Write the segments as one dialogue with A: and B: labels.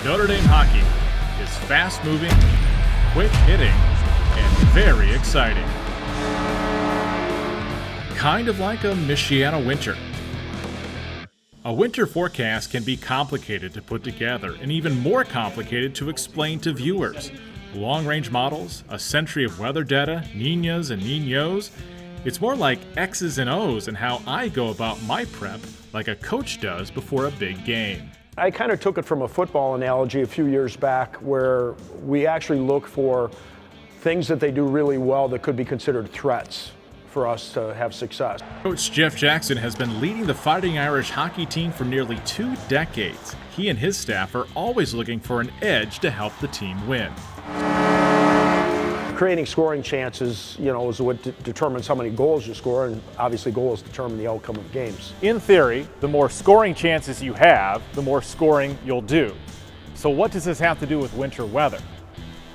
A: Notre Dame hockey is fast-moving, quick-hitting, and very exciting. Kind of like a Michiana winter. A winter forecast can be complicated to put together and even more complicated to explain to viewers. Long-range models, a century of weather data, Niñas and Niños. It's more like X's and O's and how I go about my prep like a coach does before a big game.
B: I kind of took it from a football analogy a few years back where we actually look for things that they do really well that could be considered threats for us to have success.
A: Coach Jeff Jackson has been leading the Fighting Irish hockey team for nearly 2 decades. He and his staff are always looking for an edge to help the team win.
B: Creating scoring chances, is what determines how many goals you score, and obviously goals determine the outcome of games.
C: In theory, the more scoring chances you have, the more scoring you'll do. So what does this have to do with winter weather?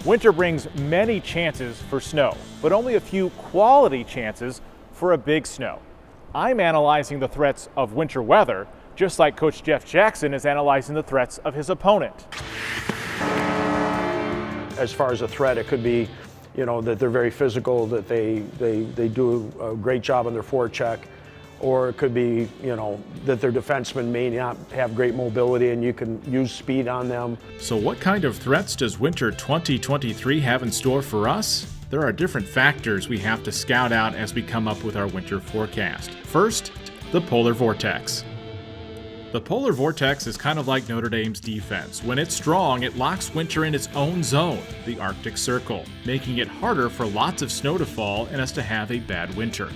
C: Winter brings many chances for snow, but only a few quality chances for a big snow. I'm analyzing the threats of winter weather, just like Coach Jeff Jackson is analyzing the threats of his opponent.
B: As far as a threat, it could be that they're very physical, that they do a great job on their forecheck, or it could be, that their defensemen may not have great mobility and you can use speed on them.
A: So what kind of threats does winter 2023 have in store for us? There are different factors we have to scout out as we come up with our winter forecast. First, the polar vortex. The polar vortex is kind of like Notre Dame's defense. When it's strong, it locks winter in its own zone, the Arctic Circle, making it harder for lots of snow to fall and us to have a bad winter.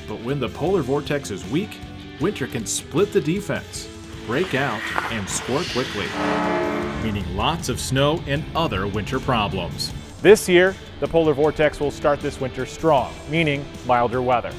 A: But when the polar vortex is weak, winter can split the defense, break out, and score quickly, meaning lots of snow and other winter problems.
C: This year, the polar vortex will start this winter strong, meaning milder weather.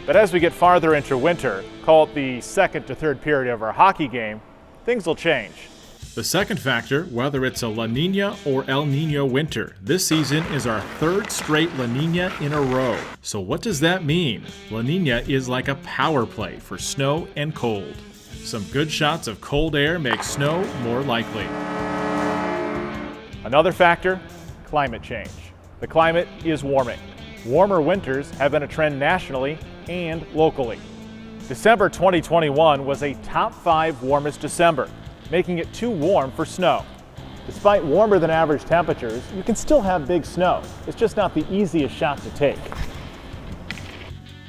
C: But as we get farther into winter, call it the second to third period of our hockey game, things will change.
A: The second factor, whether it's a La Niña or El Niño winter, this season is our 3rd straight La Niña in a row. So what does that mean? La Niña is like a power play for snow and cold. Some good shots of cold air make snow more likely.
C: Another factor, climate change. The climate is warming. Warmer winters have been a trend nationally and locally. December 2021 was a top 5 warmest December, making it too warm for snow. Despite warmer than average temperatures, you can still have big snow. It's just not the easiest shot to take.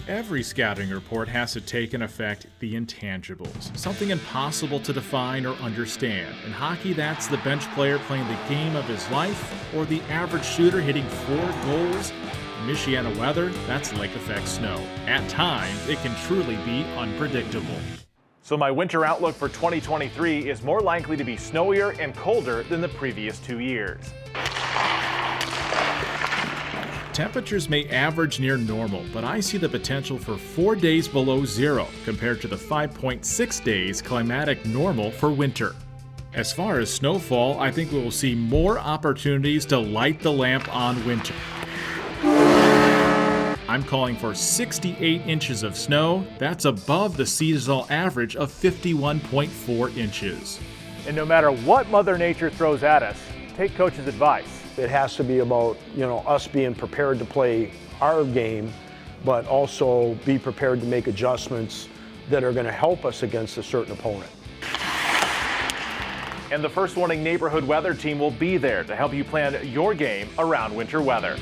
A: Every scouting report has to take in effect the intangibles, something impossible to define or understand. In hockey, that's the bench player playing the game of his life, or the average shooter hitting 4 goals. In Michiana weather, that's lake effect snow. At times, it can truly be unpredictable.
C: So my winter outlook for 2023 is more likely to be snowier and colder than the previous 2 years.
A: Temperatures may average near normal, but I see the potential for 4 days below zero compared to the 5.6 days climatic normal for winter. As far as snowfall, I think we will see more opportunities to light the lamp on winter. I'm calling for 68 inches of snow. That's above the seasonal average of 51.4 inches.
C: And no matter what Mother Nature throws at us, take Coach's advice.
B: It has to be about, us being prepared to play our game, but also be prepared to make adjustments that are going to help us against a certain opponent.
C: And the First Warning Neighborhood Weather Team will be there to help you plan your game around winter weather.